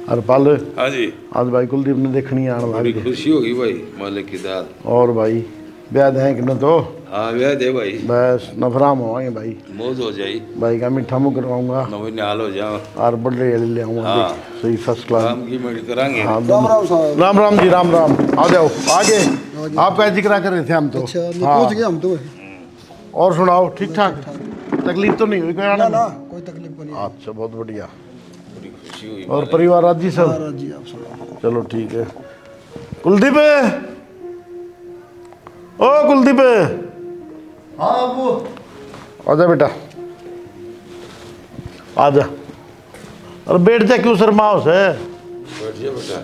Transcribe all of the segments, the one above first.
अरे पाल हाँ जी, आज भाई कुलदीप ने देखनी आने बड़ी वाली खुशी होगी भाई मालिक की दाद। और भाई ब्याह है कि न तो हाँ ब्याह दे भाई, बस नफराम होवांगे भाई। मौज हो जाई, भाई का मीठा मुँह करवाऊंगा नवी निहाल हो जाओ। और बड़े अली ले आऊंगा हाँ। देख सही फर्स्ट क्लास। काम की मेड करांगे। हाँ राम राम जी राम राम। आ जाओ आगे। आपका जिक्र कर रहे थे हम तो। अच्छा मैं हाँ। पहुंच गया हम तो। और सुनाओ ठीक ठाक? तकलीफ तो नहीं हुई कोई आने ना में? ना कोई तकलीफ को नहीं। अच्छा बहुत बढ़िया। बड़ी खुशी हुई। और परिवार राजी सब? महाराज जी आप सुनाओ। चलो ठीक है। कुलदीप ओ कुलदीप हाँ वो आजा बेटा आजा। अरे बैठ जा क्यों शर्माओ से? बैठिए बेटा।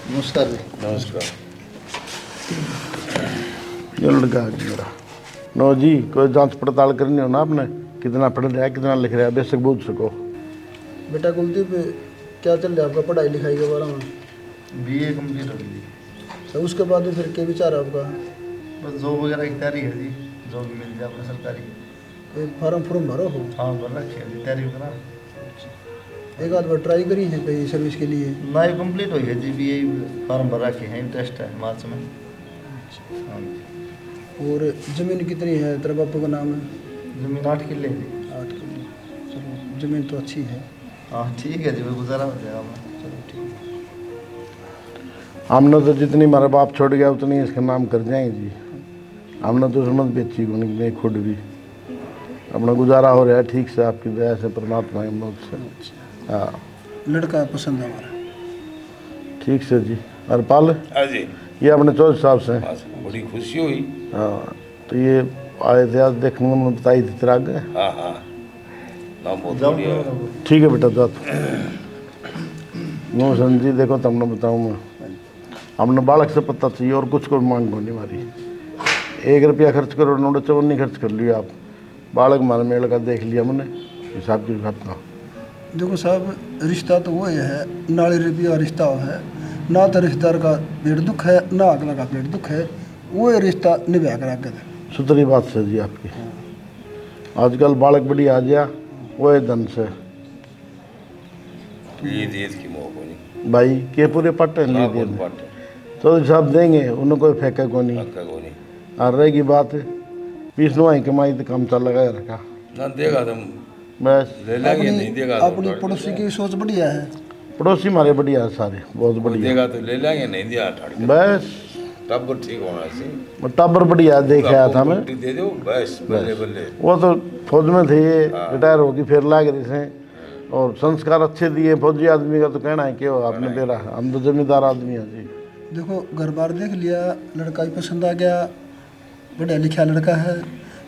नमस्कार जी। नमस्कार। ये लड़का है मेरा। नो जी कोई जांच पड़ताल करनी हो ना आपने, कितना पढ़ रहा है कितना लिख रहा है बेशक पूछ सको। बेटा कुलदीप क्या चल रहा है आपका पढ़ाई लिखाई के बारे में? बीए कंप्लीट हो गई। तो उसके बाद में फिर क्या विचार है आपका? बस जॉब वगैरह की तैयारी है जी, जॉब मिल जाए अपने सरकारी। कोई फार्म भरो हो? हाँ भर रखी है जी, तैयारी करा। एक आध बार ट्राई करी है कहीं सर्विस के लिए? ना ही कंप्लीट हुई है जी, बीए फॉर्म भर रखे हैं, इंटरेस्ट है मार्च में। हाँ जी। और ज़मीन कितनी है तेरे बापू का नाम है? जमीन 8 किले है जी। 8 किलो। चलो ज़मीन तो अच्छी है। हाँ ठीक है जी, वो गुजारा हो जाएगा हमें। चलो ठीक है। हमने तो जितनी हमारा बाप छोड़ गया उतनी इसका नाम कर जाएंगे जी। हमने तो समझ बेची को नहीं खुद भी अपना गुजारा हो रहा है ठीक से आपकी दया से परमात्मा की मदद से। हाँ लड़का पसंद है हमारा। ठीक से जी। और पाल हाँ जी, ये अपने चौधरी साहब से। हाँ, बड़ी खुशी हुई। हाँ तो ये आए थे आज देखने में बताई थी तेरा आगे। हाँ हाँ, नाम बहुत जाओ बढ़िया है। करो। ठीक है बेटा जा नो जी देखो तुमने बताऊँ मैं हमने बालक से पता चाहिए और कुछ को मांग नहीं हमारी। 1 रुपया खर्च करो नोट चवन नहीं खर्च कर लिया आप। बालक मारे मेल का देख लिया हमने हिसाब की खत्म। देखो साहब रिश्ता तो वो है नाली रुपया रिश्ता है ना, तो रिश्तेदार का पेट दुख है ना अगला का पेट दुख है, वो रिश्ता निभा कर आगे दे। सुतरी बात से जी आपकी। आजकल बालक बड़ी आ गया वो है धन से ईद ईद की मोह को नहीं, भाई के पूरे पट्टे नहीं बहुत दिए बात है, तो साहब देंगे उन्हें कोई फेंका को नहीं। हक्का को नहीं। और रहेगी बात पीस नुआई कमाई तो काम चल लगा रखा ना देगा तुम बस। ले लेंगे, नहीं देगा तो अपनी पड़ोसी की सोच बढ़िया है। पड़ोसी हमारे बढ़िया है सारे बहुत कोई बढ़िया देगा तो ले लेंगे, नहीं दिया ठाड़ के। बस। तब वो ठीक होना चाहिए। टाबर बढ़िया देख आया था मैं। आपको दे दो बस, बल्ले बल्ले। वो तो फौज में थे ये रिटायर होगी फिर लाग रही से और संस्कार अच्छे दिए। फौजी आदमी का तो कहना है कि वो आपने बेरा हम तो जमींदार आदमी हैं जी। देखो घर बार देख लिया, लड़का भी पसंद आ गया, पढ़ा लिखा लड़का है,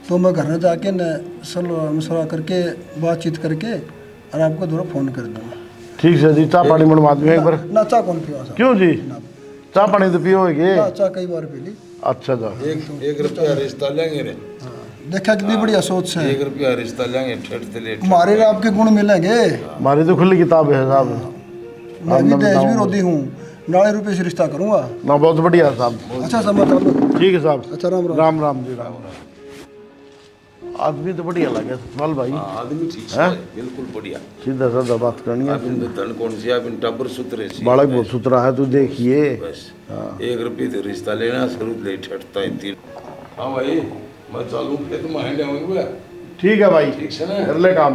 तो मैं घर में जाके न सलाह मशवरा करके बातचीत करके और आपको दोबारा फ़ोन कर दूँगा। ठीक है जी। चाय पानी बनवा दूँ एक बार। ना चाह कौन पिया साहब? क्यों जी चाय पानी तो पियोगे? चाह कई बार पी ली। अच्छा जा 1 रुपया रिश्ता लेंगे रे। देखा कितनी बढ़िया सोच है। 1 रुपया रिश्ता लेंगे, ठेठ से ले। हमारे और आपके गुण मिलेंगे। हमारी तो खुली किताब है साहब। मैं भी दहेज भी रोती हूँ, नाले रुपये से रिश्ता करूँगा। ना बहुत बढ़िया साहब। अच्छा समझ। ठीक है साहब। अच्छा राम राम। राम राम जी राम राम। आदमी तो बढ़िया लगे सवाल भाई। हाँ, आदमी ठीक है, बिल्कुल बढ़िया। सीधा साधा बात करनी है। आप इन धन कौन सी, आप इन टब्बर सुतरे सी। बालक बहुत सुथरा है तू देखिए। बस 1 रुपये तो रिश्ता लेना शुरू ले ठटता है 3। हाँ भाई मैं चालू पे तुम हैंडे होंगे। ठीक है भाई ठीक से ना, कर ले काम।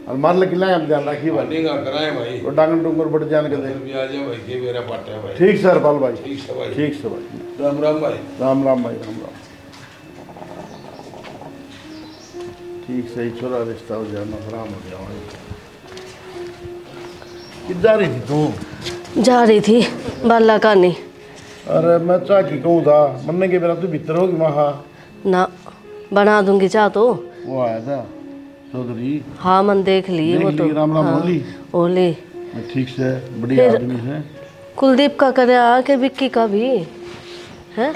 और मार ले किला हम ध्यान रखिए भाई। बनेगा कराए भाई। वो डांगन डूंगर बढ़ जाने के दे। भी आ जाए भाई, के मेरा पाटा है भाई। ठीक सर पाल भाई। ठीक से भाई। ठीक से भाई। राम राम भाई। राम राम भाई राम राम। ठीक से ही छोरा रिश्ता हो जाए नफराम हो जाए भाई। किधर जा रही थी तू? जा रही थी बाला कानी। अरे मैं चाह की कहूँ था मरने के बेरा तू भीतर होगी महा। ना बना दूंगी चाह तो। वो आया था चौधरी। हाँ मन देख ली वो तो। राम राम हाँ, बोली ओली। ठीक से बढ़िया फिर- आदमी है। कुलदीप का करे आके विक्की का भी है।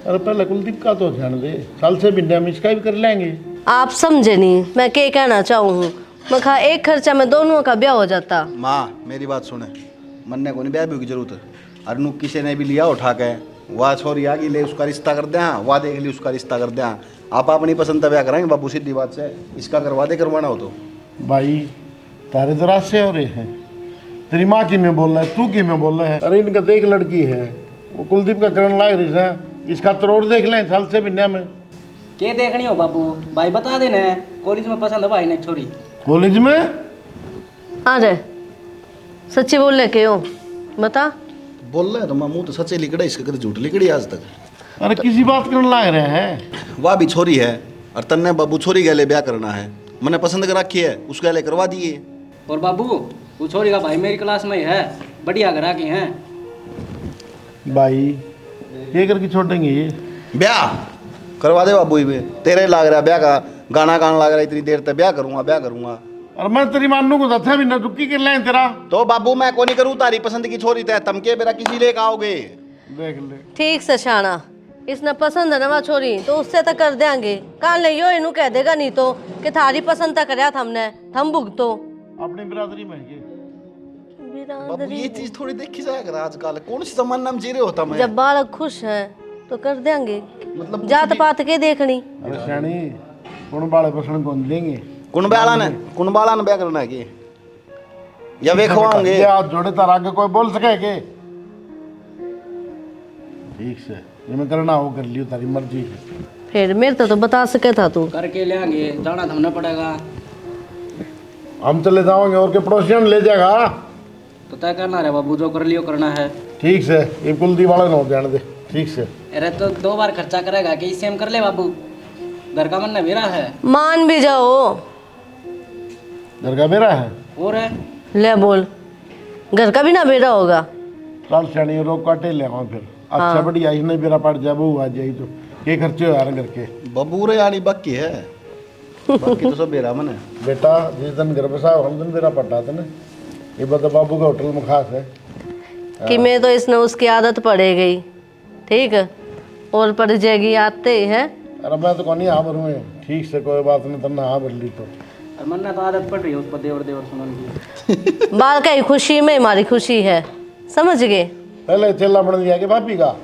अरे पहले कुलदीप का तो ध्यान दे, साल से भी हम इसका भी कर लेंगे। आप समझे नहीं मैं क्या कहना चाहूँ। मैं कहा एक खर्चा में दोनों का ब्याह हो जाता। माँ मेरी बात सुने, मन्ने को नहीं ब्याह भी की जरूरत है। अरनू किसी ने भी लिया उठा के वाह छोरी आ गई ले उसका रिश्ता कर दें, वाह देख ली उसका रिश्ता कर दें। आप अपनी पसंद का ब्याह कराएंगे बाबू, सीधी बात से इसका करवा दे करवाना हो तो। भाई तारे तो रात से हो रहे हैं तेरी माँ की में बोल रहा है, तू की में बोल रहा है। अरे इनका देख लड़की है, वो कुलदीप का करण लाग रही है, इसका तरोड़ देख लें साल से बिन्या में। के देखनी हो बाबू, भाई बता देना है, कॉलेज में पसंद है भाई ने छोरी। कॉलेज में आ जाए, सच्ची बोल ले के हो, बता। बोल रहे हैं तो मामू तो सच्चे लिखड़े, इसके कभी झूठ लिखड़ी आज तक। अरे किसी बात करने लाग रहे हैं। वह भी छोरी है और तन्ने बाबू छोरी गले ब्याह करना है, मैंने पसंद कर रखी है, उसके गले करवा दिए। और बाबू वो छोरी का भाई मेरी क्लास में ही है, बढ़िया घर के हैं। भाई ये करके छोड़ेंगे ये ब्याह करवा दे बाबू ही, तेरे लाग रहा ब्याह का गाना गाने लग रहा, इतनी देर तक ब्याह करूंगा। और मैं तेरी मानू को दथा भी ना दुक्की कर लें तेरा। तो बाबू मैं को नहीं करूँ, तारी पसंद की छोरी तय तमके मेरा किसी लेकर आओगे। देख ले ठीक से शाना, इसने पसंद है ना छोरी तो उससे तो कर देंगे। कान ले यो इनू कह देगा नहीं तो कि थारी पसंद तक करया हमने, हम भुगतो अपनी बिरादरी में ये। बाबू ये चीज थोड़ी देखी जाएगा आजकल, कौन सी जमाना में जी रहे होता मैं। जब बालक खुश है तो कर देंगे, मतलब जात पात के देखनी। अरे श्याणी कौन बाले पसंद कौन देंगे। कुंबाला ने ब्याह करना है कि या वे खवाओगे। ये हाथ जोड़े तार आगे कोई बोल सके के। ठीक से ये मैं करना हो कर लियो, तारी मर्जी है। फिर मेरे तो बता सके था तू। करके ले आएंगे, जाना थमना पड़ेगा। हम चले जाओगे और के पड़ोसियों ले जाएगा। तो तय करना है बाबू, जो कर लियो करना है। ठीक से ये कुलदीप वाले न हो जाने दे। ठीक से अरे तो 2 बार खर्चा करेगा कि इससे हम कर ले बाबू, घर का मन मेरा है। मान भी जाओ, घर का मेरा है। और है ले बोल, घर का भी ना बेरा होगा। चल श्याणी रोक काटे ले आओ फिर। अच्छा बढ़िया ही नहीं बेरा पड़ जाए, बहू आ जाए तो ये खर्चे हो यार घर के। बबू रे यानी बाकी है, बाकी तो सब बेरा मन है। बेटा जिस दिन घर बसा हम दिन बेरा पटा था ना, ये बता बाबू का होटल में खास है कि मैं तो इसने उसकी आदत पड़े गई, ठीक है, और पड़ जाएगी आते ही है। अरे मैं तो कौन हाँ भरूँ, ठीक से कोई बात नहीं, तब हाँ भर ली तो। और मन तो आदत पड़ रही है उस पर देवर सुनन की। बाल का ही खुशी में हमारी खुशी है, समझ गए। पहले चेला बन गया कि भाभी का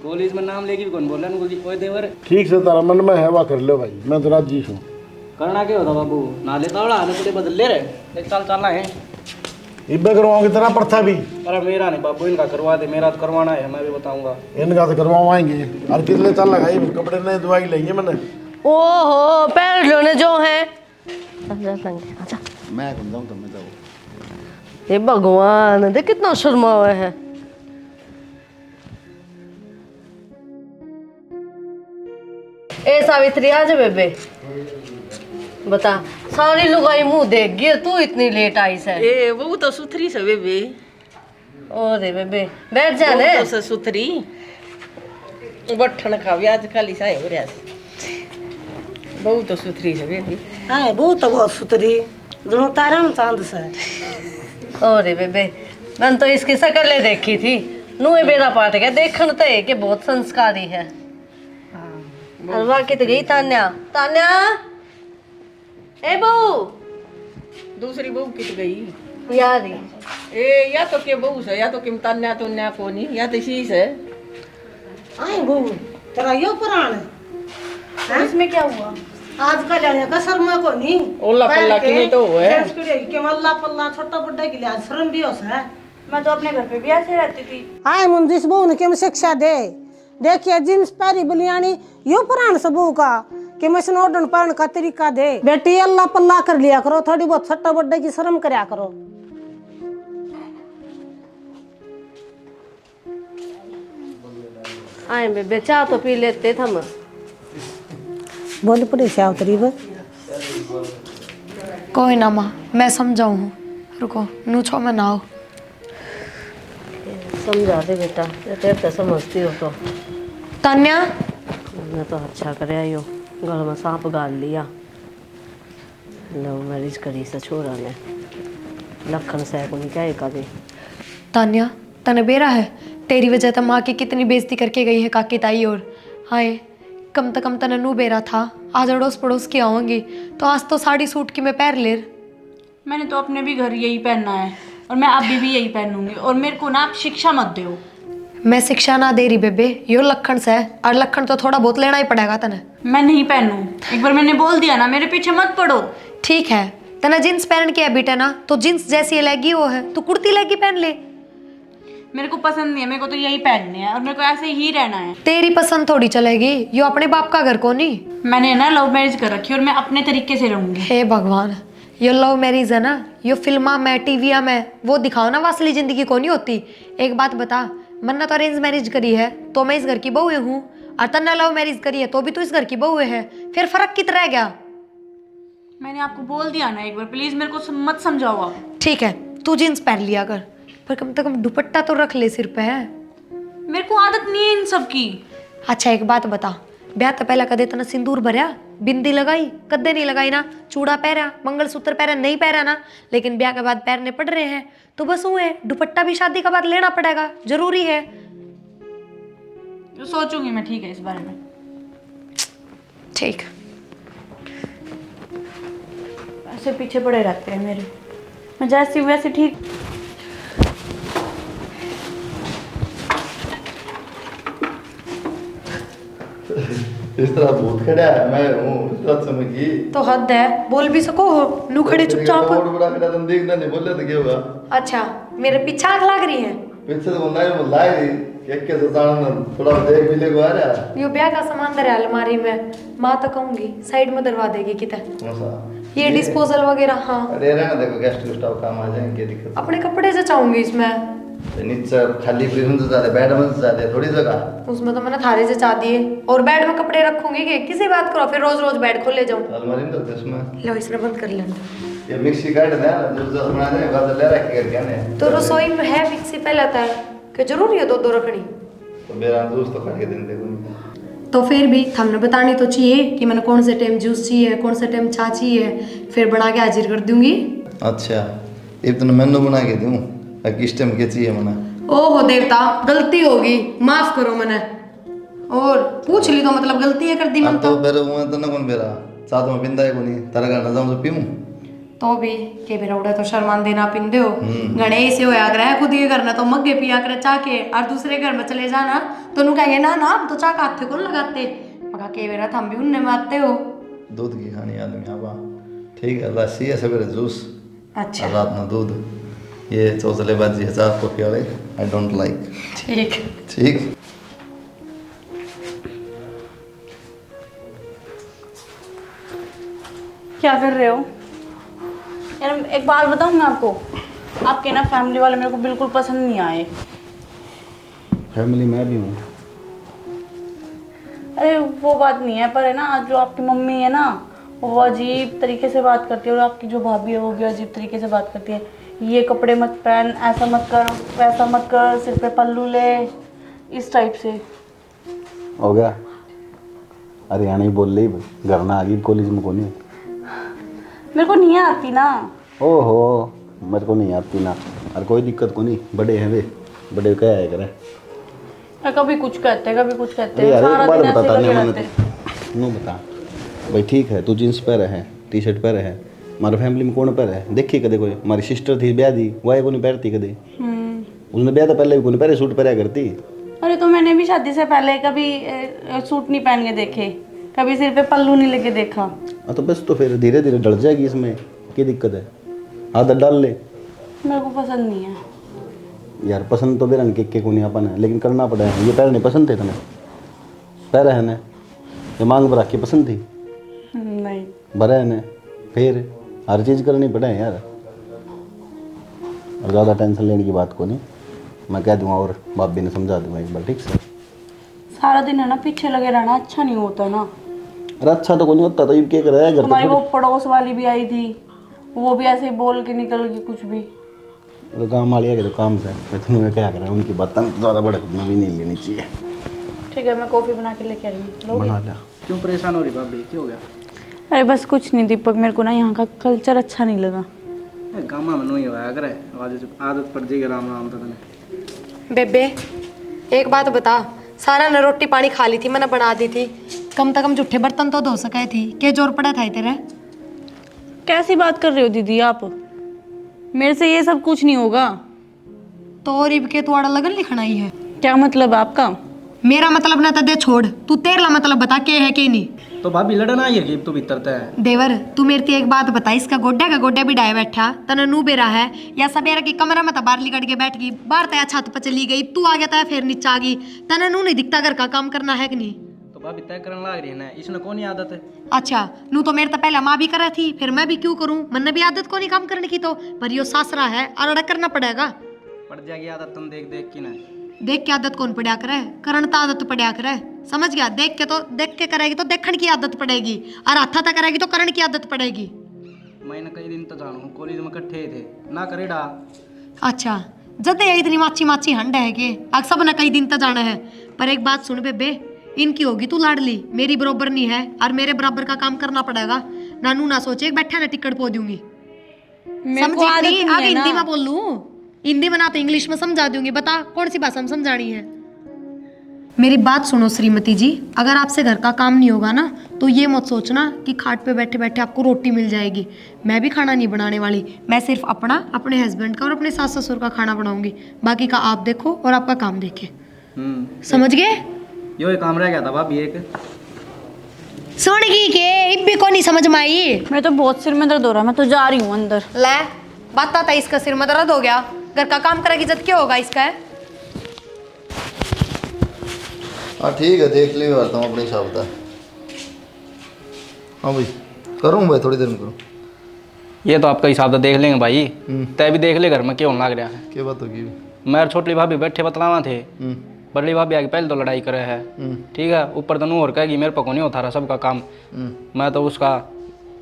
कॉलेज में नाम लेगी कौन बोला ना कोई देवर। ठीक से तारा मन में है वह कर लो भाई, मैं तो राजी हूँ। करना क्या होता बाबू, नाले तावड़ा आने पूरे बदल ले रहे, एक साल चलना है। इब्बे करवाओगे तेरा प्रथा भी। अरे मेरा नहीं बाबू, इनका करवा दे, मेरा तो करवाना है, मैं भी बताऊंगा। इनका तो करवाएंगे। और कितने चल लगाई कपड़े ने दवाई ली मैंने। ओहो पैर लोने जो है। अच्छा मैं कौन जाऊँ, तुम जाओ। ये भगवान देख कितना शर्मा हुआ है। ए सावित्री आ जा बेबे, बता सारी लुगाई मुंह देख गई, तू इतनी लेट आई से। ए वो तो सुथरी से बेबी। ओ रे बेबे बैठ जा ने। वो तो सुथरी बठन खावी आज खाली साए हो रहा है। बहुत तो सुथरी से बेबी। हाँ बहुत तो बहुत सुथरी दोनों तारा चांद से। ओ रे बेबे मैंने तो इसकी शक्ल देखी थी, नुए बेरा पाट गया देखने तो है कि बहुत संस्कारी है। हलवा की तो गई तान्या, तान्या ए बहू। दूसरी बहू कित गई यारी ए, या तो के बहू से, या तो किम तान्या तो न्या कोनी, या तो शीश है। आए बहू तेरा यो पुराण है, इसमें क्या हुआ? आजकल आने का शर्मा को नहीं ओला पल्ला की नहीं तो है के मल्ला पल्ला छोटा बड्डा के लिए शर्म भी होता है। मैं तो अपने घर पे भी ऐसे रहती थी। आए मुंजिस बहू ने के शिक्षा दे, देखिए जींस पैरी बलियानी यो पुराण से बहू का कि मैं स्नोडन पढ़ने का तरीका दे। बेटी अल्लाह पल्ला कर लिया करो, थोड़ी बहुत छोटा बड्डे की शर्म करया करो। आए बेबे चाह तो पी लेते थे हम। बोल पड़े से आवतरी बस कोई ना माँ, मैं समझाऊँ, रुको नूछो में ना हो। समझा दे बेटा, तेरे तो समझती हो तो। तान्या मैं तो अच्छा करे आयो, घर में सांप गाल लिया। लव मैरिज करी से छोरा ने, लखन से को क्या कभी। तान्या तने बेरा है, तेरी वजह तो माँ की कितनी बेइज्जती करके गई है काकी ताई। और हाय कम से कम तने नू बेरा था, आज अड़ोस पड़ोस की आऊँगी तो आज तो साड़ी सूट की मैं पैर ले। मैंने तो अपने भी घर यही पहनना है और मैं अभी भी यही पहनूंगी, और मेरे को ना आप शिक्षा मत दो। मैं शिक्षा ना दे रही बेबे, यो लखन से है, और लखन तो थोड़ा बहुत लेना ही पड़ेगा तने। मैं नहीं पहनूं, एक बार मैंने बोल दिया ना, मेरे पीछे मत पड़ो। ठीक है तना जींस पहन के हैबिट है ना, तो जींस जैसी लेगी वो है, तू कुर्ती लेगी पहन ले। मेरे को पसंद नहीं है, मेरे को तो यही पहनने हैं और मेरे को ऐसे ही रहना है। तेरी पसंद थोड़ी चलेगी, यो अपने बाप का घर को नहीं। मैंने ना लव मैरिज कर रखी है और मैं अपने तरीके से रहूंगी। हे भगवान, यो लव मैरिज है ना, यो फिल्मा में टीविया में वो दिखाओ ना, असली जिंदगी को नहीं होती। एक बात बता, मन्ना तो अरेंज मैरिज करी है तो मैं इस घर की बहू हूँ, और तन्ना लव मैरिज करी है तो भी तू इस घर की बहू है, फिर फर्क कितना रह गया? मैंने आपको बोल दिया ना एक बार, प्लीज मेरे को मत समझाओ आप। ठीक है, तू जींस पहन लिया कर, पर कम से कम दुपट्टा तो रख ले सिर पे है। मेरे को आदत नहीं है इन सब की। अच्छा एक बात बता, ब्याह तो पहला कदे तना सिंदूर भरया, बिंदी लगाई कदे नहीं लगाई ना, चूड़ा पहरा, मंगलसूत्र पहरा नहीं पहरा ना, लेकिन ब्याह के बाद पहनने पड़ रहे हैं तो बस हुए, दुपट्टा भी शादी के बाद लेना पड़ेगा, जरूरी है। सोचूंगी मैं, ठीक है, इस बारे में। ठीक। ऐसे पीछे पड़े रहते हैं मेरे, मैं जैसी हूँ वैसे ठीक। इस तरह भूत खड़ा है, मैं हूँ इस तरह समझी तो हद है, बोल भी सको हो, नू खड़े चुपचाप। बड़ा खड़ा तुम देखना नहीं, बोले तो क्या होगा? अच्छा मेरे पीछे आंख लग रही है, पीछे तो बोलना है, बोला है एक के सताना थोड़ा देख मिले को आ रहा। यो ब्याह का सामान धरा अलमारी में, माँ तो कहूंगी साइड में दरवा देगी कितना। ये डिस्पोजल वगैरह, हाँ अरे रहना, देखो गेस्ट गुस्ट काम आ जाएंगे, क्या दिक्कत? अपने कपड़े से चाहूंगी इसमें, नीचे खाली फ्रीज से ज्यादा बेड में से ज्यादा थोड़ी जगह, उसमें तो मैंने थारे से चाह दिए, और बेड में कपड़े रखूंगी कि किसी बात करो, फिर रोज रोज बेड खोल ले जाऊं। अलमारी में तो इसमें लो इसने बंद कर लेना। ये मिक्सी काट दे ना, जो जो बना दे बाद ले रख के क्या ने, तो रसोई में है मिक्सी पहले आता है कि जरूरी है दो दो रखनी, तो मेरा दोस्त तो काट के दिन देखो। तो फिर भी हमने बतानी तो चाहिए कि मैंने कौन से टाइम जूस चाहिए, कौन से टाइम चाय चाहिए, फिर बना के हाजिर कर दूंगी। अच्छा इतना मेनू बना के दूं, किस टाइम क्या चाहिए मना? ओहो देवता, गलती होगी, माफ करो मैंने, और पूछ ली तो मतलब गलती है कर दी मन तो फिर वो तो ना कौन बेरा साथ में पिंदा है कोनी तारा का नजाम तो पीऊं तो भी के बेरा उड़ा तो शर्मान देना पिंदे हो गणे ऐसे होया करे, खुद के घर में तो मग्गे पिया करे चाह के, और दूसरे घर में चले जाना तो नु कहेंगे ना ना हम तो चाह का हाथ कौन लगाते, मगा के बेरा हम भी उनने में आते हो। दूध की खानी आदमी आवा, ठीक है, लस्सी है सवेरे जूस, अच्छा रात में दूध, ये चौचलेबाजी है चाह कॉफी वाले आई डोंट लाइक। ठीक ठीक। क्या कर रहे हो यार? एक बात बताऊँ मैं आपको, आपके ना फैमिली वाले मेरे को बिल्कुल पसंद नहीं आए। फैमिली में भी हूँ। अरे वो बात नहीं है, पर है ना जो आपकी मम्मी है ना वो अजीब तरीके से बात करती है, और आपकी जो भाभी है वो भी अजीब तरीके से बात करती है। ये कपड़े मत पहन, ऐसा मत कर, वैसा मत कर, सिर पे पल्लू ले, इस टाइप से। हो गया हरियाणा ही बोल रही, घर ना आ गई कॉलेज में कौन है? मेरे को नहीं आती ना। ओहो मेरे को नहीं आती ना, और कोई दिक्कत को नहीं, बड़े हैं वे, बड़े क्या है करे, कभी कुछ कहते हैं, कभी कुछ कहते हैं, यार सारा एक बार दिन ऐसे बताता लगे नहीं रहते हैं। मैंने नो बता भाई, ठीक है तू जींस पहन है, टी शर्ट पहन है, हमारे फैमिली में कौन पहन है? देखी कदे कोई? हमारी सिस्टर थी ब्याह दी, वो को नहीं पहनती कदे, उसने ब्याह तो पहले भी कौन पहले सूट पहना करती। अरे तो मैंने भी शादी से पहले कभी सूट नहीं पहन के देखे, कभी सिर पे पल्लू नहीं लेके देखा। हाँ तो बस, तो फिर धीरे धीरे डल जाएगी, इसमें क्या दिक्कत है? आदत डाल ले। मेरे को पसंद नहीं है यार, पसंद तो बेरंग के को नहीं अपन है, लेकिन करना पड़ा है। ये पैर नहीं पसंद थे तुम्हें? पैर है ना, ये मांग भरा के पसंद थी? नहीं भरा है ना, फिर हर चीज़ करनी पड़े यार, और ज़्यादा टेंशन लेने की बात को नहीं, मैं कह दूँगा और भाभी ने समझा दूँगा एक बार, ठीक से? सारा दिन है ना पीछे लगे रहना अच्छा नहीं होता ना। अरे अच्छा तो कोई नहीं होता, तो ये क्या कर रहा है घर? तुम्हारी वो पड़ोस वाली भी आई थी, वो भी ऐसे ही बोल के निकल गई कुछ भी। तो काम वाली है तो काम से मैं तुम्हें क्या कर रहा हूँ, उनकी बात ज़्यादा बड़क भी नहीं लेनी चाहिए। ठीक है, मैं कॉफ़ी बना के लेके आ रही हूँ। बना लिया। क्यों परेशान हो रही भाभी, क्या हो गया? अरे बस कुछ नहीं दीपक, मेरे को ना यहाँ का कल्चर अच्छा नहीं लगा। गामा में नहीं हुआ अगर आदत पड़ जाएगी राम राम तो तने। बेबे एक बात बता, सारा ने रोटी पानी खा ली थी, मैंने बना दी थी, कम से कम जूठे बर्तन तो धो सके थी, क्या जोर पड़ा था तेरे? कैसी बात कर रहे हो दीदी आप? मेरे से ये सब कुछ नहीं होगा। तो और इब के तुम्हारा लगन लिखना ही है? क्या मतलब आपका? मेरा मतलब ना तो दे छोड़, तू तेरा मतलब बता के है कि नहीं? तो भाभी लड़ना आई है तू भीतर तय देवर तू मेरे ते एक बात बता, इसका गोड्डा भी डाय बैठा तने नू बेरा है या सवेरा की कमरा में तो बाहर लिकट के बैठ गई, बाहर तया छत पर चली गई, तू आ गया था फिर नीचे आ गई, तने नू नहीं दिखता घर का काम करना है कि नहीं? तो भाभी तय करने लग रही है ना, इसने कौन आदत है? अच्छा नू तो मेरे तो पहले माँ भी करा थी, फिर मैं भी क्यों करूं? मन भी आदत को नहीं काम करने की, तो पर यो सासरा है और अड़ा करना पड़ेगा। पड़ जाएगी आदत तुम देख देख की ना। देख के आदत कौन पड़ा करे, करण तो आदत पड़ा करे, समझ गया? देख के करेगी तो देखण की आदत पड़ेगी, और हाथा तक करेगी तो करण की आदत पड़ेगी। मैंने कई दिन तो जानू कॉलेज में इकट्ठे थे ना करेडा। अच्छा जब ये इतनी माची हंड है कि अब सब ने कई दिन तक जाना है, पर एक बात सुन बेबे, इनकी होगी तू लाडली, मेरी बराबर नहीं है, और मेरे बराबर का काम करना पड़ेगा। नानू ना सोचे बैठा ना टिकट पो दूंगी, समझी नहीं? आगे हिंदी में बोल लूं, हिंदी में ना तो इंग्लिश में समझा दूंगी, बता कौन सी भाषा में समझानी है? मेरी बात सुनो श्रीमती जी, अगर आपसे घर का काम नहीं होगा ना तो ये मत सोचना कि खाट पे बैठे बैठे आपको रोटी मिल जाएगी। मैं भी खाना नहीं बनाने वाली, मैं सिर्फ अपना, अपने हस्बैंड का और अपने सास ससुर का खाना बनाऊंगी, बाकी का आप देखो और आपका काम देखे। समझ गए? यो एक काम रह गया था भाभी एक। सुन गई के इब्बी को नहीं समझ में आई? मैं तो बहुत सिर में दर्द हो रहा है, मैं तो जा रही हूँ अंदर। ले बात था इसका सिर में दर्द हो गया, घर का काम करेगी जब क्या होगा इसका? है हाँ ठीक है, देख लियो करता हूँ अपने हिसाब का। हाँ भाई करूँ भाई, थोड़ी देर में करूँ। ये तो आपका हिसाब तो देख लेंगे भाई, तय भी देख ले घर में क्यों लग रहा है। क्या बात होगी? मेरे छोटी भाभी बैठे बतलावा थे, बड़ी भाभी आगे पहले तो लड़ाई करे है, ठीक है, ऊपर तो नू और कहेगी मेरे को नहीं होता रहा सबका काम, मैं तो उसका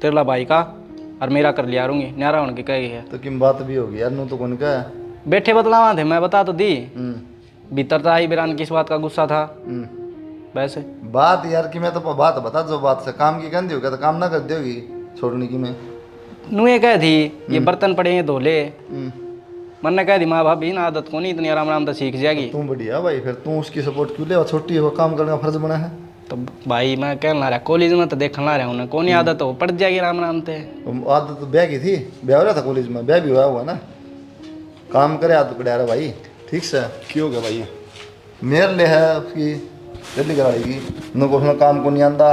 तेरला भाई का और मेरा कर लिया रूंगी, न्यारा उनकी कही है। तो किम बात भी होगी यार, नू तो कौन का है? बैठे बतलावा थे, मैं बता तो दी, भीतर तो आई बिरान किस बात का गुस्सा था वैसे बात यार कि मैं तो बात बता, जो बात से काम की कहती होगा तो काम ना कर दोगी छोड़ने की। मैं नू ये कह थी ये बर्तन पड़े हैं धो ले, मन ने कह दी माँ भाभी ना आदत को नहीं इतनी आराम आराम तो सीख जाएगी। तू बढ़िया भाई, फिर तू उसकी सपोर्ट क्यों ले? छोटी हो, काम करने का फर्ज बना है। तो भाई मैं कहना रहा कॉलेज में तो देखना रहा हूँ, कौन आदत हो पड़ जाएगी आराम आराम से। आदत तो ब्याह की थी, ब्याह हो रहा था कॉलेज में, ब्याह भी हुआ हुआ ना, काम करे आदत पड़ा रहा भाई। ठीक से क्यों क्या भाई? मेरे लिए है उसकी दिल्ली कराएगी, न को उसमें काम को नहीं आंदा,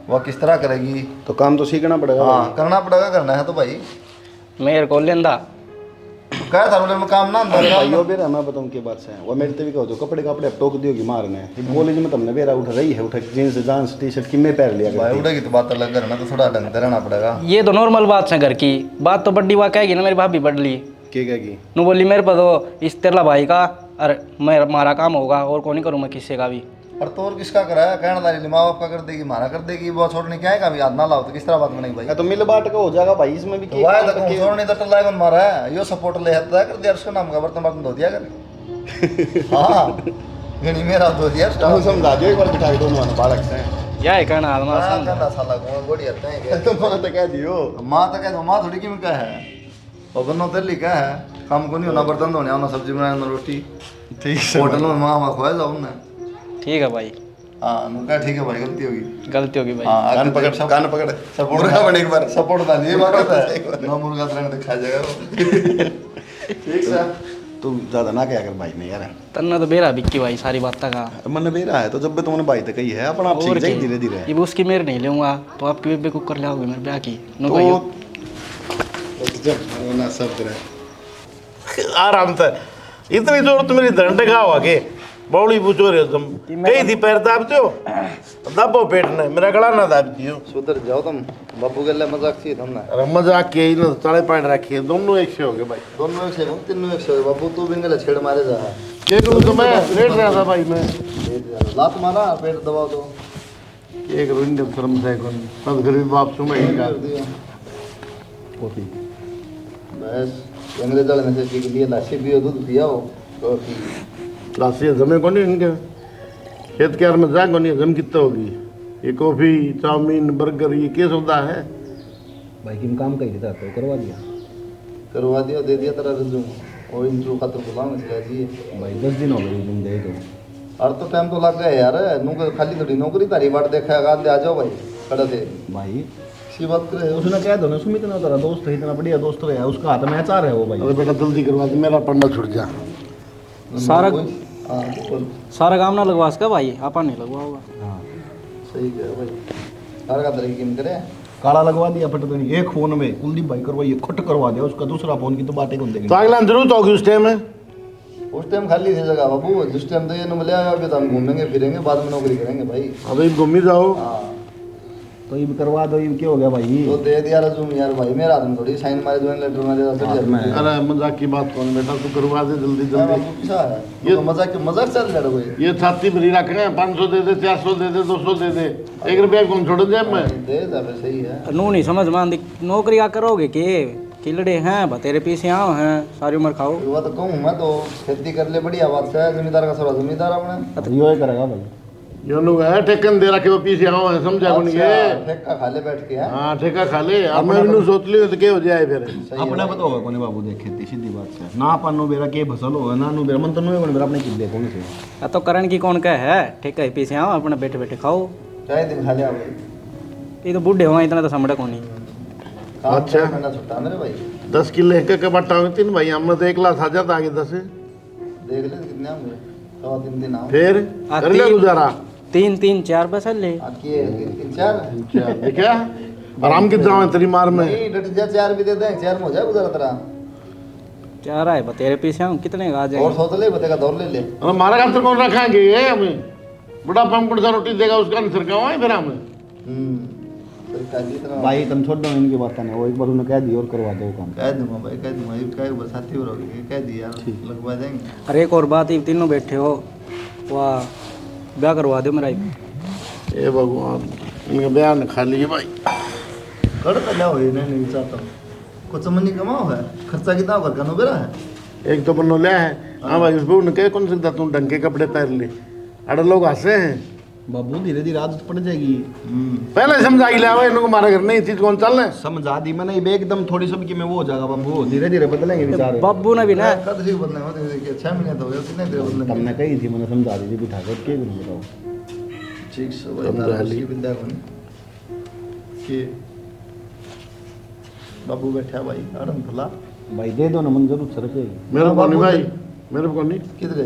वह किस तरह करेगी? तो काम तो सीखना पड़ेगा। हाँ करना पड़ेगा, करना है तो भाई। मेरे को लेंदा क्या था बोले में काम ना अंदर भाइयों बेरा मैं बताऊँ की बात से, वो मेरे ते भी कहो तो कपड़े टोक दियोगी मारने कॉलेज में तुमने बेरा उठ रही है, उठ जींस जांस टी शर्ट किम्मे पहन लिया भाई, उड़ेगी तो बात अलग करना, तो थोड़ा ढंग से रहना पड़ेगा। ये तो नॉर्मल बात है घर की बात, तो बड्डी बात कहेगी ना मेरी भाभी बडली क्या कहेगी? नू बोली मेरे पर तो इस तेरला भाई का और मेरा मारा काम होगा और कौन नहीं करूँ मैं किसी का भी। और तो और किसका कराया? कहना दारी माँ बाप का कर देगी, मारा कर देगी, वो छोड़ने क्या है का भी याद ना लाओ तो किस तरह बात बनेगी भाई? तो मिल बाट का हो जाएगा भाई, इसमें भी वाह तक छोड़ने तो टल्ला कौन मारा है? यो सपोर्ट ले हत्ता कर दिया, उसका नाम का बर्तन बर्तन धो दिया कर। हाँ गणी मेरा धो दिया, समझा दो एक बार बिठा दो बालक से क्या है कहना हाल कहना साला को गोड़ी हत्ता है। तो माँ तो कह दियो, माँ तो कह दो, माँ थोड़ी की क्या है, और बनो तेली क्या है, काम को नहीं होना, बर्तन धोने होना, सब्जी बनाने होना, रोटी। ठीक है होटल में माँ खुआ जाओ ना। ठीक है भाई। हाँ नुका ठीक है भाई, गलती होगी, गलती होगी भाई। हाँ कान पकड़ सपोर्ट बने एक बार सपोर्ट डाल ये बात है ना, मुर्गा तरह दिखा जाएगा। ठीक है तू ज्यादा ना क्या कर भाई ने यार, तन्ना तो बेरा बिक्की भाई सारी बात का मन बेरा है, तो जब भी तुमने भाई तक कही है अपना आप सीख जाए धीरे धीरे। ये उसकी मेरे नहीं लूंगा तो आपकी बेबे कुकर ले आओगे मेरे ब्याह की तो सब करे आराम से इतनी जोर तो मेरी धंटे का हुआ के बौड़ी पूछो रे तुम कही थी पैर दाबते हो दबो पेट ने, मेरा गला ना दाबती हो। सुधर जाओ तुम, बाबू के लिए मजाक चाहिए तुमने। अरे मजाक के ही ना तड़े पैंट रखी है, दोनों एक से हो गए भाई, दोनों एक से हो, तीनों एक से हो। बाबू तू भी गले छेड़ मारे जा, क्या करूँ तो मैं लेट रहा था भाई, मैं लात मारा पेट दबाओ तो एक रुंड शर्म से कौन सब गरीब बाप सुन ही का बस अंग्रेज वाले ने से लिए लाशी पियो, दूध पिया हो तो लाशी जमे को नहीं इनके खेत के में जा को नहीं जम कितना होगी, ये कॉफी चाउमीन बर्गर ये क्या सौदा है भाई किम काम कही देता तो करवा दिया, दे दिया तेरा रिज्यूम और इंटरव्यू खातर बुलाओ इसलिए जी भाई 10 दिन हो गए तुम दे तो, और तो टाइम तो लग गया यार, नु खाली थोड़ी नौकरी तारी बाट देखा है, आ जाओ भाई खड़ा थे भाई सी बात करे। उसने कह दो ना सुमित ना तेरा दोस्त है, इतना बढ़िया दोस्त रहा, उसका हाथ में चार है वो भाई। अरे बेटा जल्दी करवा दे, मेरा पन्ना छूट जा। सारा काम ना लगवा इसका भाई, आपा नहीं लगवा होगा। हाँ सही कह भाई। कार का तरीके किम करे काला लगवा दिया पट तो नहीं, एक फोन में कुलदीप भाई करवाइए खट करवा दिया, उसका दूसरा फोन की तो बातें कौन देगी। तो अगला जरूरत होगी उस टाइम में। उस टाइम खाली थी जगह बाबू, जिस टाइम तो ये न मिले अभी तो हम घूमेंगे फिरेंगे, बाद में नौकरी करेंगे भाई। अभी घूम ही जाओ। हाँ तो ये भी करवा दो, ये क्या हो गया भाई। तो दे दिया रजूम यार भाई, मेरा आदमी थोड़ी साइन मारे ज्वाइन लेटर में दे दो। अरे मजाक की बात कौन बेटा, तू करवा दे जल्दी जल्दी। किसा है ये मजाक चल रहा है कोई। ये छाती भरी रख रहे हैं, 500 दे दे, 400 दे दे, 200 दे दे, 1 रुपया कौन छोड़ दे मैं। दे दे सही है। नू नहीं समझ मान नौकरी क्या करोगे के किलड़े हैं तेरे पीछे आओ हैं सारी उम्र खाओ। वो तो कहूँ मैं तो खेती कर ले बढ़िया बात है, जमींदार का सारा जमींदार अपने यो ही करेगा भाई। ये लोग है ठेकन दे रखे वो पीछे आओ है, समझा कौन ये। ठेका खा ले बैठ के। हाँ ठेका खा ले। अब मैं भी सोच लियो तो क्या हो जाए फिर। अपने पता होगा कोने बाबू देख खेती सीधी बात है ना, अपन नु बेरा के फसल होगा ना नु बेरा मन तो नु कोने बेरा अपने की देखो नहीं से। तो करण की कौन कह है ठेका ही पीछे आओ अपने बैठे बैठे खाओ। चाहे दिन खा लिया भाई, ये तो बूढ़े हुआ इतना तो समझ को नहीं। अच्छा महीना छुट्टा मेरे भाई। 10 किलो एक का बट्टा होंगे 3 भाई, हमने तो 1 लाख आ जाता आगे 10। देख ले कितने होंगे, 2-3 दिन आओ फिर कर ले गुजारा। 3-3 4 बस ले आके 3-4 देखा आराम कितना है तेरी मार में। नहीं डट जा, 4 भी दे दें, 4 में हो जाए गुजारा तेरा। 4 आए तेरे पीछे आऊँ कितने का आ और जाएंगे। सोच ले बतेगा दौड़ ले ले। अरे हमारा खातर कौन रखेंगे ये हमें, बड़ा पंप सा रोटी देगा उसका आंसर क्या है फिर हमें। भाई तुम छोड़ दो इनकी बात नहीं, वो एक बार उन्होंने कह दी और करवा दो काम। कह दूंगा भाई, कह दूंगा, ये कह बरसाती हो रही है, कह दिया लगवा देंगे। अरे एक और बात, ये तीनों बैठे हो वाह ब्याह करवा दो मेरा। ए भगवान इनका बयान खा लिए भाई। कर तो क्या हो नहीं चाहता हूँ, कुछ मनी कमाओ है, खर्चा कितना घर का नो है। एक तो बनो लिया है। हाँ भाई उसको उनके कौन सकता तुम ढंग के कपड़े पहन ले, अरे लोग हंसे हैं। बाबू धीरे धीरे आदत पड़ जाएगी। पहले समझा ही लिया इनको, हमारे घर नहीं चीज कौन चल रहा है। समझा दी मैंने, ये एकदम थोड़ी सबकी में वो हो जाएगा बाबू, धीरे धीरे बदलेंगे विचार। बाबू ने भी ना कद ही बदलने में 6 महीने तो हो गए, कितने देर बदलने। तुमने कही थी, मैंने समझा दी थी बिठा कर के बताओ। ठीक से भाई बिंदा कौन के बाबू बैठा भाई आराम भला भाई दे दो ना, मन जरूर सर के। मेरे को नहीं भाई, मेरे को नहीं। किधर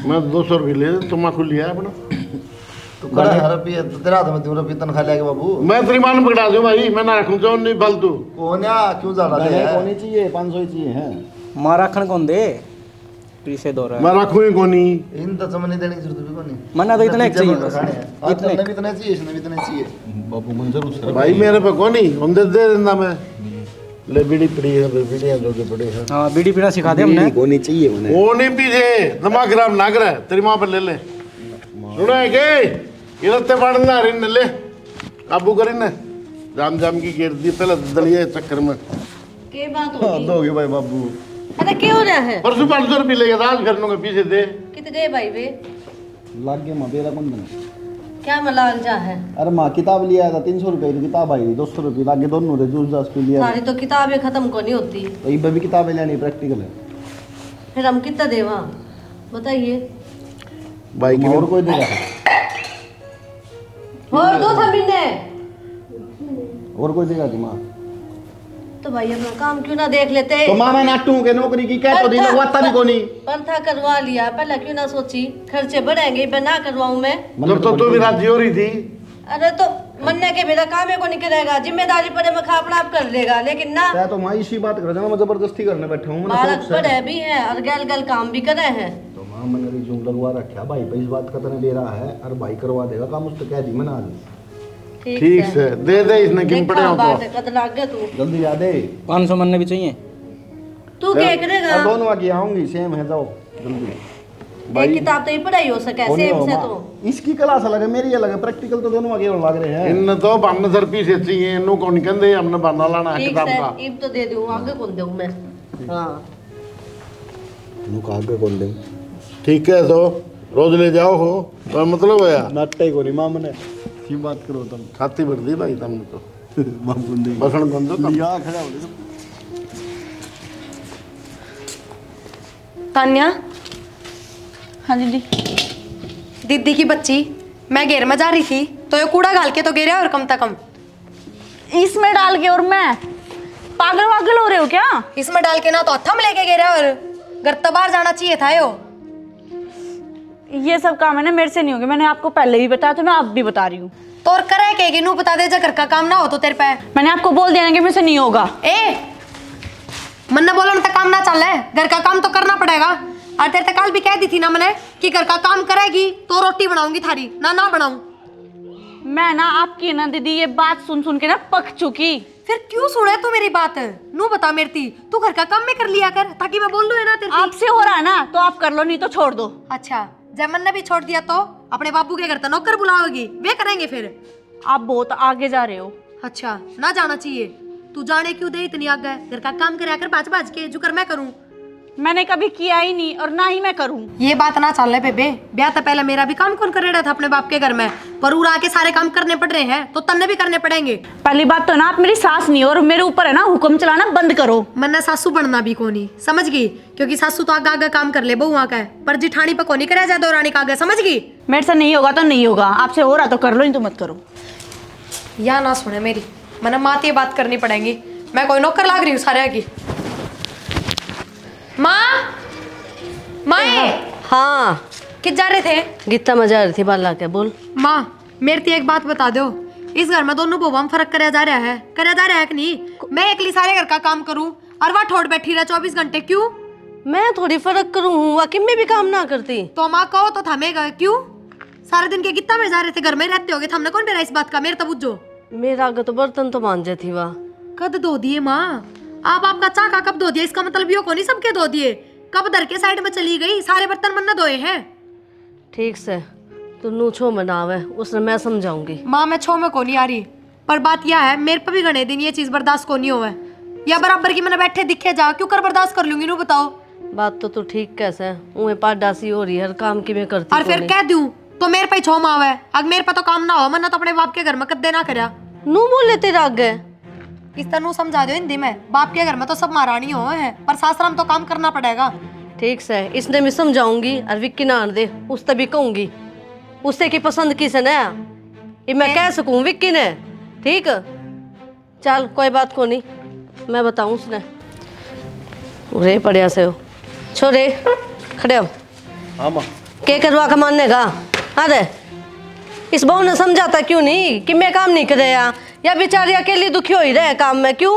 मैं 200 रुपये ले तुम्हारा लिया है अपना। तो कड़ा रुपये तो तेरा तो मैं 2 रुपये तनख्वाह लेके बाबू। मैं तेरी मान पकड़ा दूं भाई, मैं ना रखूं तो नहीं फालतू। कौन या क्यों ज्यादा ले नहीं कौन चाहिए, 500 ही चाहिए हैं। मारा खन कौन दे पीछे दो रहा मैं रखूं ही कोनी। इन तो समझ नहीं देने की जरूरत भी कोनी। मना तो इतने चाहिए बस, इतने भी इतने चाहिए, इसने भी इतने चाहिए। बाबू मन जरूर सर भाई मेरे पे कोनी हम दे देना मैं। ले बीड़ी पड़ी है, बीड़ियां जो के पड़ी है। हाँ बीड़ी पीना सिखा दे हमने। कौन चाहिए उन्हें, वो नहीं पीछे दिमाग खराब ना करे, तेरी माँ पर ले ले। सुनो है के ये रत्ते पड़ना रिन ले काबू करी ने, जाम जाम की गिर दी पहले दलिए चक्कर में। के बात होगी। दोगे भाई बाबू। अरे क्या हो रहा है। परसों 500 रुपये ले गया आज करने के पीछे दे। कितने गए भाई वे। लाग गया माँ बेरा कौन बना। क्या मलाल जा है। अरे माँ किताब लिया था 300 रुपये की किताब आई, 200 रुपये लागे दोनों रे जूस जास पे लिया। सारी तो किताबें खत्म को नहीं होती, तो ये भी किताबें लेनी प्रैक्टिकल है। फिर हम कितना देवा बताइए। भाई की और कोई देगा, और दो था मिलने। और कोई देगा कि माँ। तो भाई अपना काम क्यों ना देख लेते। तो माँ मैं नाटू के नौकरी की कह तो दी लगवाता भी कोनी। पंथा करवा लिया, पहले क्यों ना सोची खर्चे बढ़ेंगे, मैं ना करवाऊं मैं। जब तो तू भी राजी हो रही थी। अरे तो मन्ने के मेरा काम है को नहीं करेगा, जिम्मेदारी पड़े मैं खापड़ा आप कर लेगा, लेकिन ना क्या तो माँ इसी बात कर रहा, मैं जबरदस्ती करने बैठा हूँ। बालक बड़े भी है और गल गल काम भी करे हैं। तो माँ मैंने रिज्यूम लगवा रखा भाई पे, इस बात का तने दे रहा है और भाई करवा देगा काम, उसको कह दी मैंने आज। ठीक से दे दे, इसने किन पड़े हो बात है कद लाग गया तू। जल्दी आ दे। 500 मन्ने भी चाहिए। तू क्या करेगा। दोनों आगे आऊंगी सेम है, जाओ जल्दी। एक किताब तो ही पढ़ाई हो सके सेम से तो। इसकी क्लास अलग है, मेरी अलग है, प्रैक्टिकल तो दोनों आगे लग रहे हैं। इन तो बन सर पीछे चाहिए, इन्हों कौन कहंदे हमने बना लाना है ठीक किताब है, का। इब तो दे दूं, आगे कौन दूं मैं। हां नु आगे कौन दे। ठीक है तो रोज ले जाओ हो तो मतलब है नाटे को नहीं मां मने की बात करो तुम। छाती भर दी भाई तुमने तो बाबू ने बसन बंद तो लिया खड़ा हो गया। तान्या हाँ दीदी। दीदी की बच्ची, मैं घेर में जा रही थी तो ये कूड़ा डाल के तो गिरा और कम से कम इसमें डाल के, और मैं पागल वागल हो रहे हो क्या। इसमें डाल के ना तो हथम लेके गिरा और घर तो बाहर जाना चाहिए था। ये सब काम है ना मेरे से नहीं होंगे, मैंने आपको पहले भी बताया तो मैं अब भी बता रही हूँ। तो और करे कहेगी नू बता दे जा घर का काम ना हो तो तेरे पे। मैंने आपको बोल दिया ना कि मेरे से नहीं होगा। ए मन ने बोला तक काम ना चल है, घर का काम तो करना पड़ेगा। और तेरे तक कल भी कह दी थी ना मैंने कि घर का काम करेगी तो रोटी बनाऊंगी थारी, ना बनाऊं। मैं ना आपकी ना दीदी ये बात सुन सुन के ना पक चुकी। फिर क्यों सुने तू मेरी बात? नू बता मेरी तू घर का काम में कर लिया कर ताकि मैं बोल लूं है ना तेरे। आपसे हो रहा है ना तो आप कर लो, नहीं तो छोड़ दो। अच्छा जयमन ने भी छोड़ दिया तो अपने बाबू के घर तो नौकर बुलाओगी, वे करेंगे फिर। आप बहुत आगे जा रहे हो। अच्छा ना जाना चाहिए, तू जाने क्यों दे इतनी आगे? घर का काम करे कर बाज बाज के जो कर मैं करूं। मैंने कभी किया ही नहीं और ना ही मैं करूं। ये बात ना चल रहे बेबे, ब्याह तो पहले मेरा भी काम कौन कर रहा था अपने बाप के घर में, पर उड़ा के सारे काम करने पड़ रहे हैं तो तन्ने भी करने पड़ेंगे। पहली बात तो ना आप मेरी सास नहीं हो और मेरे ऊपर है ना हुक्म चलाना बंद करो। मन्ना सासू बनना भी कोनी, समझ गई? क्योंकि सासू तो आगे आगे काम कर ले बहुआ का, पर जिठानी पर कोनी करे जाए रानी का आगे, समझ गई? मेरे से नहीं होगा तो नहीं होगा, आपसे हो रहा तो कर लो, नहीं तो मत करो। या ना सुने मेरी, मना मात ये बात करनी पड़ेगी। मैं कोई नौकर लाग रही हूँ सारे की। माँ माए। हाँ किस जा रहे थे? गीता में जा रही थी बाला के। बोल माँ मेरे ते एक बात बता दो, इस घर में दोनों बहुआ में फर्क कराया जा रहा है कि नहीं? मैं अकेली सारे घर का काम करूँ और वह ठोड़ बैठी रहा 24 घंटे, क्यों? मैं थोड़ी फर्क करूँ, वाकिम में भी काम ना करती तो माँ कहो तो थमेगा क्यों? सारे दिन के गीता में जा रहे थे, घर में रहते होगे, हमने कौन डरा इस बात का? मेरे तो बुझो। मेरा आगे तो बर्तन तो मांजे थी वाह। कद धो दिए माँ? आप आपका चाका कब धो दिया? इसका मतलब यो को नहीं सबके धो दिए, कब धर के साइड में चली गई? सारे बर्तन मन धोए हैं। ठीक से तू नू छो मनावे, उसने मैं समझाऊंगी। माँ मैं छो में को नहीं आ रही, पर बात यह है मेरे पे भी घने दिन ये चीज बर्दाश्त को नहीं होवे, या बराबर की मैंने बैठे दिखे जा क्यों कर बर्दाश्त कर लूंगी? नू बताओ। बात तो तू ठीक कैसे उन्हें पाडासी हो रही है, हर काम की मैं करती और फिर कह दूं तो मेरे पे छो मावे, अगर मेरे पे तो काम ना हो मन्ना तो अपने बाप के घर में कद्दे ना करया। नू बोले तेरा आगे इस तरह समझा दो हिंदी में, बाप के घर में तो सब महारानी हो है, पर सासराम तो काम करना पड़ेगा। ठीक से इसने मैं समझाऊंगी और विक्की ना दे उससे भी कहूंगी, उससे की पसंद किसे ने ये मैं कह सकूं विक्की ने। ठीक चल कोई बात को नहीं, मैं बताऊं उसने। रे पड़िया से हो छोरे खड़े हो। हाँ माँ। के करवा का मानने का? अरे इस बहू ने समझाता क्यों नहीं कि मैं काम नहीं करे या बेचारी अकेली दुखी हो ही रहे काम में, क्यों?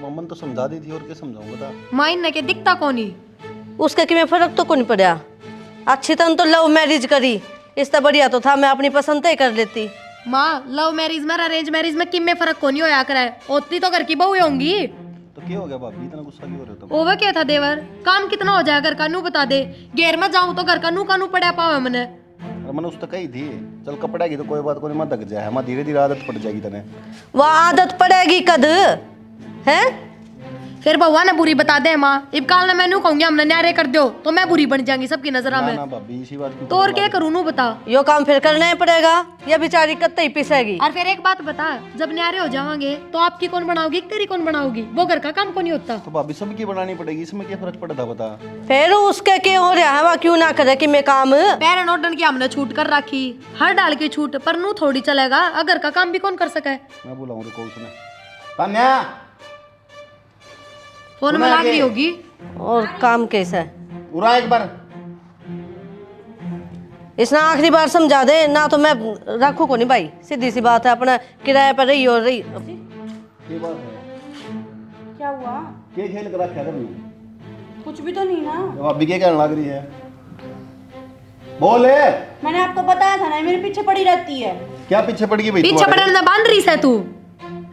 मम्मन तो समझा दी थी और क्या समझाऊंगा था। माँ इनने के दिखता कोनी, उसका कि मैं फर्क तो कौन पड़ा। अच्छी तरह तो लव मैरिज करी, इससे बढ़िया तो था मैं अपनी पसंद तय कर लेती। माँ लव मैरिज में अरेंज मैरिज में किम में फर्क कोनी होया करे, उतनी तो घर की बहू होंगी। तो क्या हो गया भाभी, इतना गुस्सा क्यों हो रहे हो तुम? ओवे क्या था देवर, काम कितना हो जाएगा घर का नू बता दे। घेर में जाऊं तो घर का नू पड़ा पावे मने। अरे मैंने उस तक कही थी चल कपड़ा की तो कोई बात को नहीं, मत दग जाए, हमारी धीरे धीरे आदत पड़ जाएगी तने। वह आदत पड़ेगी कद है? फिर बउआ ने बुरी बता दे माँ, इब काल ने मैनू कहूंगी हमने न्यारे कर दो तो मैं बुरी बन जाऊंगी सबकी नजर में। ना भाभी इसी बात तो और क्या करूँ नू बता? यो काम फिर करना ही पड़ेगा या बेचारी कत्ते ही पिसेगी। और फिर एक बात बता, जब न्यारे हो जावांगे तो आपकी कौन बनाओगी तेरी कौन बनाओगी? वो घर का काम को नहीं होता तो भाभी सबकी बनानी पड़ेगी, इसमें क्या फर्क पड़ता बता। फिर उसके क्या हो रहा है वह क्यों ना करे कि मैं काम? पैर नोटन की हमने छूट कर रखी, हर डाल की छूट, पर नू थोड़ी चलेगा, अगर का काम भी कौन कर सके? मैं बुलाऊं रुको उसने। तान्या फोन में लाग रही होगी। और काम कैसा है? उरा एक बार इसने आखिरी बार समझा दे ना तो मैं रखू को नहीं भाई, सीधी सी बात है, अपना किराए पर रही और रही। ये बात है क्या हुआ? क्या खेल कर रखा तुमने? कुछ भी तो नहीं ना। भाभी क्या कहने लग रही है? बोले। मैंने आपको बताया था ना मेरे पीछे पड़ी रहती है। क्या पीछे पड़ गई भाई? पीछे पड़ने में बांध रही है तू,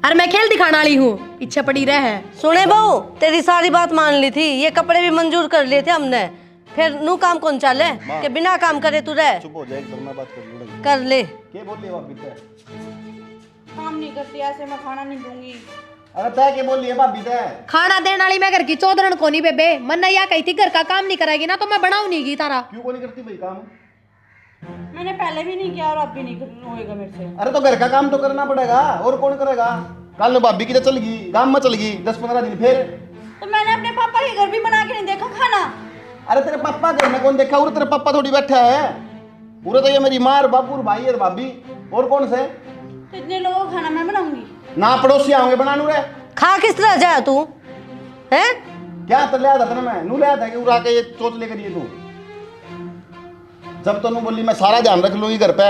अरे मैं खेल दिखाने वाली हूँ, पीछे पड़ी रहे। सुने बहू तेरी सारी बात मान ली थी, ये कपड़े भी मंजूर कर लिए थे हमने, फिर नू काम कौन चाले कि बिना काम करे तू रह? चुप हो जाए, एकदम मैं बात कर ले। क्या बोल रही है भाभी से? काम नहीं करती ऐसे मैं खाना नहीं दूंगी। अरे तय क्या बोल रही है भाभी से? खाना देने वाली मैं घर की चौधरन को नहीं बेबे, मन्ना या कही थी घर का काम नहीं कराएगी ना तो मैं बनाऊ नहीं गई तारा। क्यों नहीं करती भाई काम? मैंने पहले भी नहीं किया और अब भी नहीं होएगा मेरे से। अरे तो घर का काम तो करना पड़ेगा, और कौन करेगा? कल में भाभी की तो चल गई, गांव में चल गई 10-15 दिन, फिर तो मैंने अपने पापा के घर भी बना के नहीं देखा खाना। अरे तेरे पापा घर में कौन देखा? तेरे पापा थोड़ी बैठा है, पूरा तो ये मेरी माँ और बापू और भाई और भाभी, और कौन से? तो इतने लोगों का खाना मैं बनाऊंगी ना पड़ोसी आओगे बनानू रे। खा किस तरह जाए तू है? क्या तो लिया था मैं नू लिया था कि उड़ा के ये सोच लेकर ये तू जब तू बोली मैं सारा ध्यान रख लूंगी घर पे,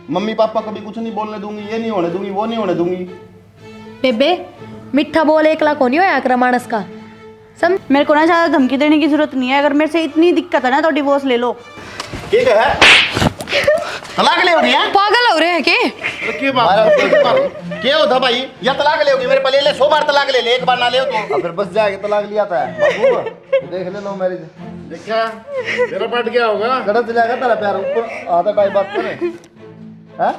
मम्मी पापा कभी कुछ नहीं बोलने दूंगी, ये नहीं होने दूंगी, वो नहीं होने दूंगी। बेबे मिठा बोल एकला को नहीं होया कर मानस का सम। मेरे को ना ज़्यादा धमकी देने की जरूरत नहीं है। अगर मेरे से इतनी दिक्कत है ना तो डिवोर्स ले लो। ठीक है, तलाक ले होगी है? पागल हो रहे हैं के? के बात क्या होता भाई? या तलाक ले होगी मेरे पे, ले ले 100 बार तलाक ले ले, एक बार ना ले तो अब फिर बस जाएगा तलाक लिया था बाबू देख ले लो मैरिज देखा तेरा पट गया होगा। कड़ा चलेगा तेरा प्यार ऊपर आधा टाइम बात करे हैं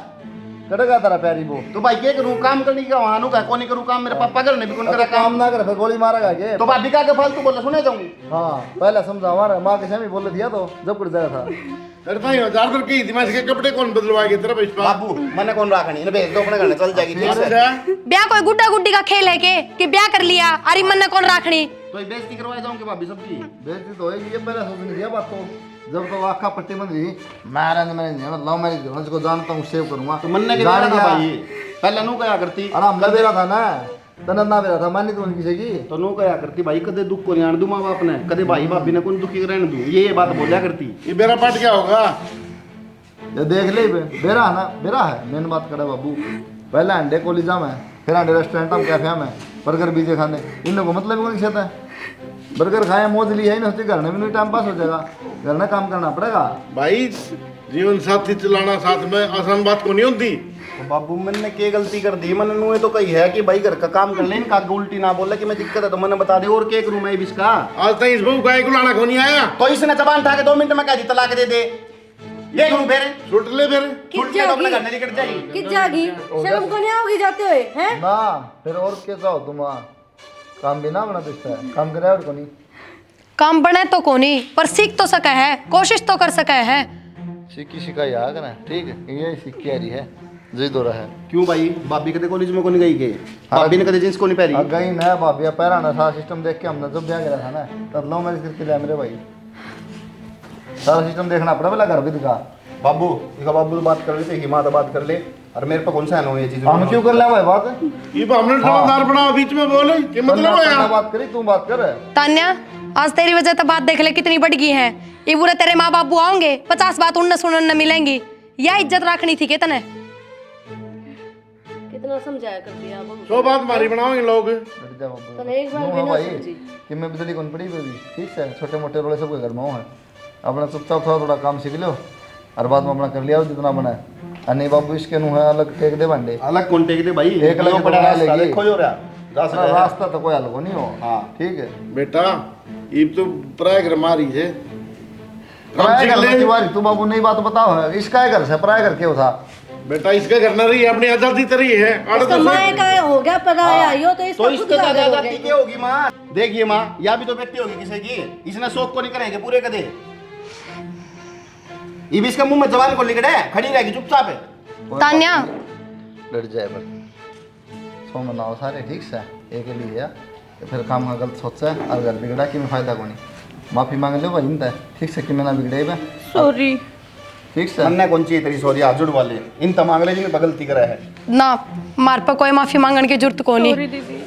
कड़ेगा तेरा प्यारी वो तो भाई क्या करूं? काम करने का वहां नु का कौन करूं काम? मेरे पापा घर ने भी कौन करा काम ना करे फिर गोली मारेगा के तो भाभी का फालतू बोले सुने जाऊंगी। हाँ पहले समझा हमारा माँ के सामने बोले दिया तो जब कुछ जाया था अरे भाई 1000 रुपए की दिमाग के कपड़े कौन बदलवाएंगे तेरा पैसा? बाबू मैंने कौन राखनी है, भेज दो अपने घर में, चल जाएगी। ठीक है, ब्याह कोई गुड्डा गुड्डी का खेल है के कि ब्याह कर लिया अरे मन ने कौन राखनी? तो बेइज्जती करवाए जाऊंगी भाभी सबकी। बेइज्जती तो होगी, ये पहले सोचने दिया बात तो जब तो आखा पट्टी बन रही मैरिज लव मैरिज को जानता हूँ सेव करूंगा तो मन ने क्या था भाई? पहले नु क्या करती? आराम कर दे रहा था ना तनत ना दे रहा था मानी तो किसी की तो नु क्या करती भाई? कदे दुख को नहीं आने दूं मां बाप ने, कदे भाई भाभी ने कौन दुखी रहने दूं, ये बात बोलिया करती। ये मेरा पट क्या होगा? ये देख ले बेरा है ना बेरा है मेन बात करे बाबू। पहले अंडे कॉलेजा में फिर अंडे रेस्टोरेंट में कैफे में बर्गर बीजे खाने इन को मतलब कौन कहता है? बर्गर खाए मौज ली है ना उसके घर में भी टाइम पास हो जाएगा, घर में काम करना पड़ेगा भाई। जीवन साथी चलाना साथ में आसान बात को नहीं होती। तो बाबू मैंने क्या गलती कर दी? मैंने नुए तो कही है कि भाई घर का काम कर ले, का उल्टी ना बोले कि मैं दिक्कत है तो मैंने बता दे और क्या करूं मैं इसका? आज तक इस बहू का एक लाना को नहीं आया तो इसने जबान उठा के 2 मिनट में कह दी तलाक दे दे, ये करूं फिर? छुट ले फिर। छूट के तो अपने घर में निकल जाएगी। किस जागी शर्म को नहीं आओगी जाते हुए हैं? ना फिर और कैसा हो तुम काम भी ना बना दिखता है काम करे और को नहीं काम बने तो कोनी पर सीख तो सका है, कोशिश तो कर सका है। सीखी सिखाई आ कर ठीक है ये सीख के आ रही है जी दो रहा है। क्यों भाई? भाभी कदे कॉलेज में को नहीं गई के? भाभी ने कदे जींस को नहीं पहनी? गई ना भाभी पैरा ना सारा सिस्टम देख के हमने जब ब्याह करा था ना तब लव मैरिज करके लिया मेरे भाई। सारा सिस्टम देखना पड़ा पहला घर भी दिखा। बाबू इसका बाबू तो बात कर रहे थे, हिमा तो बात कर ले और मेरे पे कौन सा है ये चीज? हम क्यों कर लिया भाई बात? ये हमने समझदार बना बीच में बोले कि मतलब है यार। बात करी तू बात कर तान्या आज तेरी वजह तो बात देख ले कितनी बढ़ गई है। ये बुरे तेरे माँ बाबू आओगे 50 बात उनने सुनने मिलेंगी, या इज्जत रखनी थी कितने? कितना समझाया कर दिया अब 100 बात मारी बनाओगे लोग। तने एक बार भी ना समझी। कि मैं बिजली कौन पड़ी भी ठीक है छोटे मोटे रोले सबके घर में है अपना चुपचाप थोड़ा थोड़ा काम सीख लो हर बात में अपना कर लिया जितना बना है। नहीं बाबू इसके नु है अलग टेक दे बंडे अलग कौन टेक दे भाई? एक अलग बड़ा रास्ता देखो हो रहा रास्ता तो कोई अलग नहीं हो। हाँ ठीक है बेटा ये तो पराय घर मारी है। पराय घर में दीवारी तू बाबू नई बात बताओ है इसका घर से पराय घर क्यों था? बेटा इसका घर ना रही अपनी आजादी तरी है। इसका माँ का हो गया पराया यो तो इसका तो खुद इसके का घर हो आजादी गया। क्या होगी माँ? देखिए माँ या भी तो व्यक्ति होगी किसी की, इसने शौक को नहीं करेंगे पूरे कदे। ये भी इसका मुंह में जवान को निकले खड़ी रहेगी चुपचाप है। तान्या डर जाए पर सो मनाओ सारे ठीक से एक लिए फिर काम का गलत सोचा है और घर बिगड़ा कि मैं फायदा को नहीं माफी मांग लो भाई ठीक से कि मैं ना बिगड़े बे सॉरी। ठीक से मन्ने कौन चाहिए तेरी सॉरी आजुड़ वाले इन तमांगले जिन्हें गलती करा है ना मार पर कोई माफी मांगने की जरूरत को नहीं।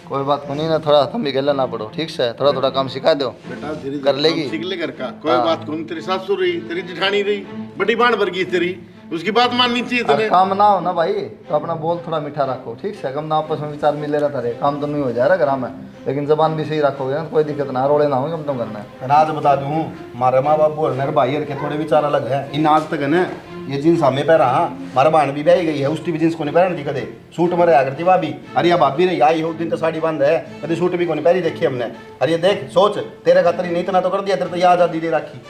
कोई बात को नहीं ना थोड़ा तुम भी गला ना पड़ो ठीक से थोड़ा थोड़ा काम सिखा दो बेटा धीरे कर लेगी सीख ले घर का कोई बात को नहीं। तेरी सासू रही तेरी जेठानी रही बड़ी बाण वर्गी तेरी उसकी बात माननी चाहिए अरे तेरे। काम ना हो ना भाई तो अपना बोल थोड़ा मीठा रखो ठीक से कम ना आपस में विचार मिले रहता रहे काम तो नहीं हो जा रहा घर में लेकिन जबान भी सही रखोगे ना कोई दिक्कत ना रोले ना हो कम तुम करना है। आज बता दूं मारे माँ बाप और मेरे भाई के थोड़े विचार अलग है। इन आज तक है ना ये जींस हमें पहरा हाँ मारा बहन भी ब्याही गई है उसकी भी जींस को नहीं पहन दी कदे सूट में रहा करती भाभी अरे या भाभी नहीं आई हो दिन तो साड़ी बंद है कभी सूट भी को नहीं पहरी देखी हमने। अरे ये देख सोच तेरे खातर नहीं इतना तो कर दिया तेरे तो ये आजादी दे रखी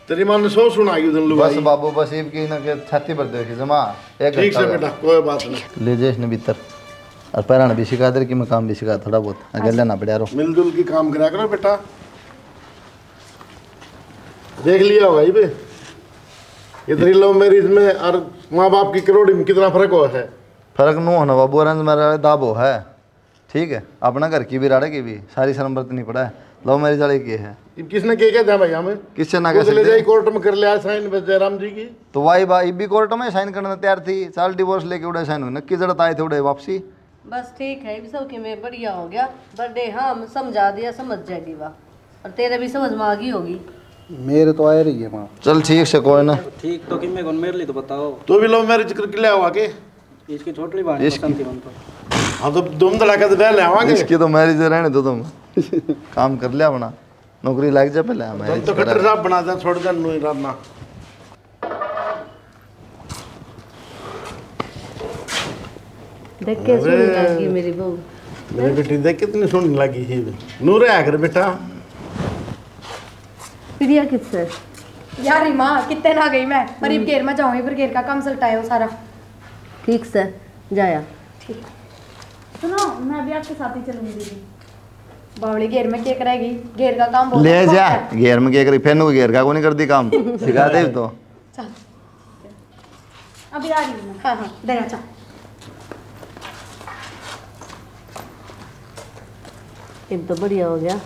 तेरी मां ने सो सुनाई उधर बस बाबू बस ईब की ना के छाती पर देखी जमा एक ठीक से बेटा कोई बात नहीं ले जेस ने भीतर और पैरा भी सिखा दे कि मैं काम भी सिखा थोड़ा बहुत अगर लेना पड़ा रो मिलजुल की काम करा करो बेटा। देख लिया होगा ये इधर लव मैरिज में और माँ बाप की करोड़ी में कितना फर्क हुआ है? फर्क नो होना बाबू अरंज मेरा दाबो है ठीक है अपना घर की भी राड़े की भी सारी शर्म बरतनी पड़ा है लव मैरिज वाले की है। किसने क्या था भाई हमें किससे ना ले जाए कोर्ट में कर लिया साइन जयराम जी की तो वाई भाई भी कोर्ट में साइन करने तैयार थी साल डिवोर्स लेके उड़े साइन हुई नक्की जरूरत आए थे उड़े वापसी। बस ठीक है सब के में बढ़िया हो गया बर्थडे हाँ समझा दिया समझ जाएगी वाह और तेरे भी समझ में आ गई होगी। मेरे तो आ रही है माँ। चल ठीक से कोई ना। ठीक तो किम्मे कौन मेरे लिए तो बताओ। तू भी लव मैरिज करके ले आवा के? इसकी छोटी बहन पसंद थी उनको। हाँ तो धूम धड़ाका तो ब्याह ले आवांगे। इसकी तो मैरिज रहने दो तुम। काम कर लिया अपना, नौकरी लग जा पहले। तुम तो खट्टर साहब बना दे, छोड़ दे नू इरादा। देख के सुनी लगी मेरी बहू। मेरी बेटी देख कितनी सुनने लगी है। नूर है आकर बेटा। प्रिया किससे? यार माँ कितने ना गई मैं, मरीब घेर में जाऊंगी, फिर घेर का काम चलता है वो सारा। ठीक से जाया। सुनो, मैं भी आपके साथ ही चलूंगी दीदी। बावली घेर में क्या करेगी, घेर का काम बहुत ले बहुत जा है। घेर में क्या करी, फैन को घेर का को नहीं कर दी काम, सिखा दे तो। चल अभी आ रही हूँ मैं। हाँ हाँ देना चल। अब तो बढ़िया हो गया।